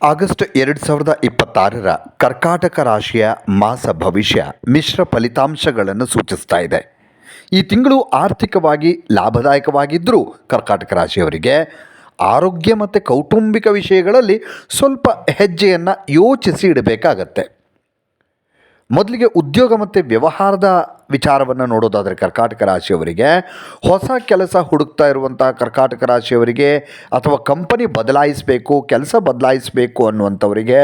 August 2026ರ ಕರ್ಕಾಟಕ ರಾಶಿಯ ಮಾಸ ಭವಿಷ್ಯ ಮಿಶ್ರ ಫಲಿತಾಂಶಗಳನ್ನು ಸೂಚಿಸ್ತಾ ಇದೆ. ಈ ತಿಂಗಳು ಆರ್ಥಿಕವಾಗಿ ಲಾಭದಾಯಕವಾಗಿದ್ದರೂ ಕರ್ಕಾಟಕ ರಾಶಿಯವರಿಗೆ ಆರೋಗ್ಯ ಮತ್ತು ಕೌಟುಂಬಿಕ ವಿಷಯಗಳಲ್ಲಿ ಸ್ವಲ್ಪ ಹೆಜ್ಜೆಯನ್ನು ಯೋಚಿಸಿ ಇಡಬೇಕಾಗತ್ತೆ. ಮೊದಲಿಗೆ ಉದ್ಯೋಗ ಮತ್ತು ವ್ಯವಹಾರದ ವಿಚಾರವನ್ನು ನೋಡೋದಾದರೆ ಕರ್ಕಾಟಕ ರಾಶಿಯವರಿಗೆ ಹೊಸ ಕೆಲಸ ಹುಡುಕ್ತಾ ಇರುವಂಥ ಕರ್ಕಾಟಕ ರಾಶಿಯವರಿಗೆ ಅಥವಾ ಕಂಪನಿ ಬದಲಾಯಿಸಬೇಕು, ಕೆಲಸ ಬದಲಾಯಿಸಬೇಕು ಅನ್ನುವಂಥವರಿಗೆ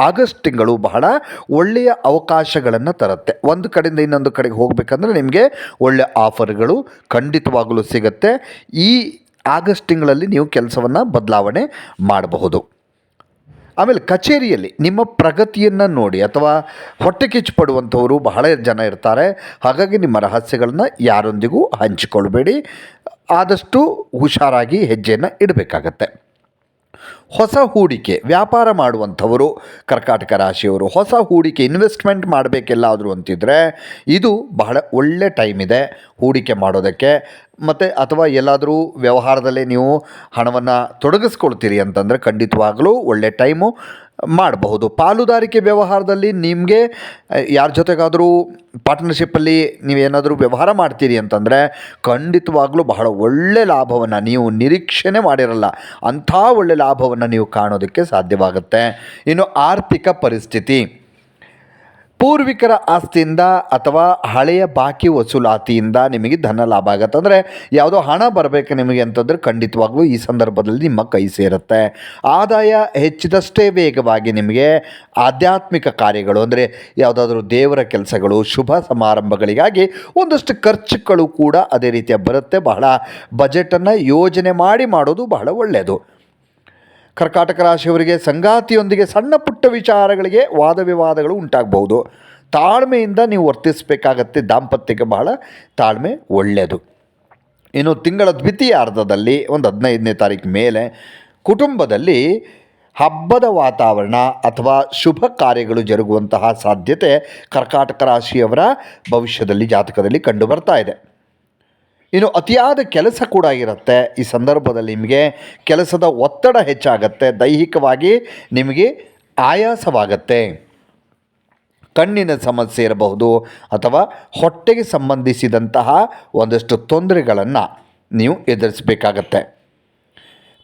ಆಗಸ್ಟ್ ತಿಂಗಳು ಬಹಳ ಒಳ್ಳೆಯ ಅವಕಾಶಗಳನ್ನು ತರುತ್ತೆ. ಒಂದು ಕಡೆಯಿಂದ ಇನ್ನೊಂದು ಕಡೆಗೆ ಹೋಗಬೇಕಂದ್ರೆ ನಿಮಗೆ ಒಳ್ಳೆಯ ಆಫರ್ಗಳು ಖಂಡಿತವಾಗಲೂ ಸಿಗುತ್ತೆ. ಈ ಆಗಸ್ಟ್ ತಿಂಗಳಲ್ಲಿ ನೀವು ಕೆಲಸವನ್ನು ಬದಲಾವಣೆ ಮಾಡಬಹುದು. ಆಮೇಲೆ ಕಚೇರಿಯಲ್ಲಿ ನಿಮ್ಮ ಪ್ರಗತಿಯನ್ನು ನೋಡಿ ಅಥವಾ ಹೊಟ್ಟೆ ಕಿಚ್ಚು ಪಡುವಂಥವರು ಬಹಳ ಜನ ಇರ್ತಾರೆ. ಹಾಗಾಗಿ ನಿಮ್ಮ ರಹಸ್ಯಗಳನ್ನು ಯಾರೊಂದಿಗೂ ಹಂಚಿಕೊಳ್ಬೇಡಿ. ಆದಷ್ಟು ಹುಷಾರಾಗಿ ಹೆಜ್ಜೆಯನ್ನು ಇಡಬೇಕಾಗತ್ತೆ. ಹೊಸ ಹೂಡಿಕೆ ವ್ಯಾಪಾರ ಮಾಡುವಂಥವರು ಕರ್ಕಾಟಕ ರಾಶಿಯವರು ಹೊಸ ಹೂಡಿಕೆ ಇನ್ವೆಸ್ಟ್ಮೆಂಟ್ ಮಾಡಬೇಕೆಲ್ಲಾದರೂ ಅಂತಿದ್ರೆ ಇದು ಬಹಳ ಒಳ್ಳೆ ಟೈಮ್ ಇದೆ ಹೂಡಿಕೆ ಮಾಡೋದಕ್ಕೆ. ಮತ್ತು ಅಥವಾ ಎಲ್ಲಾದರೂ ವ್ಯವಹಾರದಲ್ಲೇ ನೀವು ಹಣವನ್ನು ತೊಡಗಿಸ್ಕೊಳ್ತೀರಿ ಅಂತಂದರೆ ಖಂಡಿತವಾಗಲೂ ಒಳ್ಳೆ ಟೈಮು ಮಾಡಬಹುದು. ಪಾಲುದಾರಿಕೆ ವ್ಯವಹಾರದಲ್ಲಿ ನಿಮಗೆ ಯಾರ ಜೊತೆಗಾದರೂ ಪಾರ್ಟ್ನರ್ಶಿಪ್ಪಲ್ಲಿ ನೀವೇನಾದರೂ ವ್ಯವಹಾರ ಮಾಡ್ತೀರಿ ಅಂತಂದರೆ ಖಂಡಿತವಾಗಲೂ ಬಹಳ ಒಳ್ಳೆ ಲಾಭವನ್ನು ನೀವು ನಿರೀಕ್ಷಣೆ ಮಾಡಿರಲ್ಲ ಅಂಥ ಒಳ್ಳೆ ಲಾಭವನ್ನು ನೀವು ಕಾಣೋದಕ್ಕೆ ಸಾಧ್ಯವಾಗುತ್ತೆ. ಇನ್ನು ಆರ್ಥಿಕ ಪರಿಸ್ಥಿತಿ, ಪೂರ್ವಿಕರ ಆಸ್ತಿಯಿಂದ ಅಥವಾ ಹಳೆಯ ಬಾಕಿ ವಸೂಲಾತಿಯಿಂದ ನಿಮಗೆ ಧನ ಲಾಭ ಆಗುತ್ತೆ. ಅಂದರೆ ಯಾವುದೋ ಹಣ ಬರಬೇಕು ನಿಮಗೆ ಅಂತಂದರೆ ಖಂಡಿತವಾಗ್ಲೂ ಈ ಸಂದರ್ಭದಲ್ಲಿ ನಿಮ್ಮ ಕೈ ಸೇರುತ್ತೆ. ಆದಾಯ ಹೆಚ್ಚಿದಷ್ಟೇ ವೇಗವಾಗಿ ನಿಮಗೆ ಆಧ್ಯಾತ್ಮಿಕ ಕಾರ್ಯಗಳು ಅಂದರೆ ಯಾವುದಾದ್ರೂ ದೇವರ ಕೆಲಸಗಳು, ಶುಭ ಸಮಾರಂಭಗಳಿಗಾಗಿ ಒಂದಷ್ಟು ಖರ್ಚುಗಳು ಕೂಡ ಅದೇ ರೀತಿಯ ಬರುತ್ತೆ. ಬಹಳ ಬಜೆಟನ್ನು ಯೋಜನೆ ಮಾಡಿ ಮಾಡೋದು ಬಹಳ ಒಳ್ಳೆಯದು. ಕರ್ಕಾಟಕ ರಾಶಿಯವರಿಗೆ ಸಂಗಾತಿಯೊಂದಿಗೆ ಸಣ್ಣ ಪುಟ್ಟ ವಿಚಾರಗಳಿಗೆ ವಾದ ವಿವಾದಗಳು ಉಂಟಾಗಬಹುದು. ತಾಳ್ಮೆಯಿಂದ ನೀವು ವರ್ತಿಸಬೇಕಾಗತ್ತೆ. ದಾಂಪತ್ಯಕ್ಕೆ ಬಹಳ ತಾಳ್ಮೆ ಒಳ್ಳೆಯದು. ಇನ್ನು ತಿಂಗಳ ದ್ವಿತೀಯಾರ್ಧದಲ್ಲಿ ಒಂದು 15ನೇ ತಾರೀಕು ಮೇಲೆ ಕುಟುಂಬದಲ್ಲಿ ಹಬ್ಬದ ವಾತಾವರಣ ಅಥವಾ ಶುಭ ಕಾರ್ಯಗಳು ಜರುಗುವಂತಹ ಸಾಧ್ಯತೆ ಕರ್ಕಾಟಕ ರಾಶಿಯವರ ಭವಿಷ್ಯದಲ್ಲಿ ಜಾತಕದಲ್ಲಿ ಕಂಡುಬರ್ತಾ ಇದೆ. ಇನ್ನು ಅತಿಯಾದ ಕೆಲಸ ಕೂಡ ಇರುತ್ತೆ. ಈ ಸಂದರ್ಭದಲ್ಲಿ ನಿಮಗೆ ಕೆಲಸದ ಒತ್ತಡ ಹೆಚ್ಚಾಗತ್ತೆ. ದೈಹಿಕವಾಗಿ ನಿಮಗೆ ಆಯಾಸವಾಗತ್ತೆ. ಕಣ್ಣಿನ ಸಮಸ್ಯೆ ಇರಬಹುದು ಅಥವಾ ಹೊಟ್ಟೆಗೆ ಸಂಬಂಧಿಸಿದಂತಹ ಒಂದಷ್ಟು ತೊಂದರೆಗಳನ್ನು ನೀವು ಎದುರಿಸಬೇಕಾಗತ್ತೆ.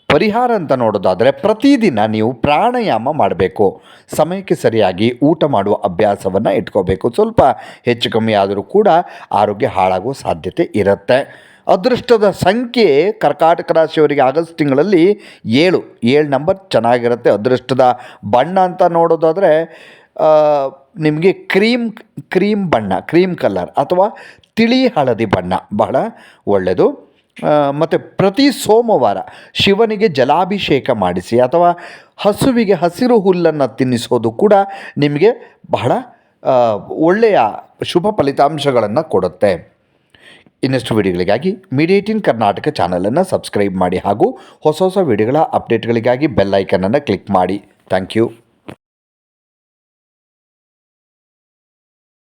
ಪರಿಹಾರ ಅಂತ ನೋಡೋದಾದರೆ ಪ್ರತಿದಿನ ನೀವು ಪ್ರಾಣಾಯಾಮ ಮಾಡಬೇಕು. ಸಮಯಕ್ಕೆ ಸರಿಯಾಗಿ ಊಟ ಮಾಡುವ ಅಭ್ಯಾಸವನ್ನು ಇಟ್ಕೋಬೇಕು. ಸ್ವಲ್ಪ ಹೆಚ್ಚು ಕಮ್ಮಿ ಆದರೂ ಕೂಡ ಆರೋಗ್ಯ ಹಾಳಾಗುವ ಸಾಧ್ಯತೆ ಇರುತ್ತೆ. ಅದೃಷ್ಟದ ಸಂಖ್ಯೆ ಕರ್ಕಾಟಕ ರಾಶಿಯವರಿಗೆ ಆಗಸ್ಟ್ ತಿಂಗಳಲ್ಲಿ 7 ನಂಬರ್ ಚೆನ್ನಾಗಿರುತ್ತೆ. ಅದೃಷ್ಟದ ಬಣ್ಣ ಅಂತ ನೋಡೋದಾದರೆ ನಿಮಗೆ ಕ್ರೀಮ್ ಬಣ್ಣ, ಕ್ರೀಮ್ ಕಲರ್ ಅಥವಾ ತಿಳಿ ಹಳದಿ ಬಣ್ಣ ಬಹಳ ಒಳ್ಳೆಯದು. ಮತ್ತು ಪ್ರತಿ ಸೋಮವಾರ ಶಿವನಿಗೆ ಜಲಾಭಿಷೇಕ ಮಾಡಿಸಿ ಅಥವಾ ಹಸುವಿಗೆ ಹಸಿರು ಹುಲ್ಲನ್ನು ತಿನ್ನಿಸೋದು ಕೂಡ ನಿಮಗೆ ಬಹಳ ಒಳ್ಳೆಯ ಶುಭ ಫಲಿತಾಂಶಗಳನ್ನು ಕೊಡುತ್ತೆ. ಇನ್ನಷ್ಟು ವಿಡಿಯೋಗಳಿಗಾಗಿ ಮೀಡಿಯೇಟಿನ್ ಕರ್ನಾಟಕ ಚಾನಲನ್ನು ಸಬ್ಸ್ಕ್ರೈಬ್ ಮಾಡಿ ಹಾಗೂ ಹೊಸ ವಿಡಿಯೋಗಳ ಅಪ್ಡೇಟ್ಗಳಿಗಾಗಿ ಬೆಲ್ ಐಕನನ್ನು ಕ್ಲಿಕ್ ಮಾಡಿ. Thank you.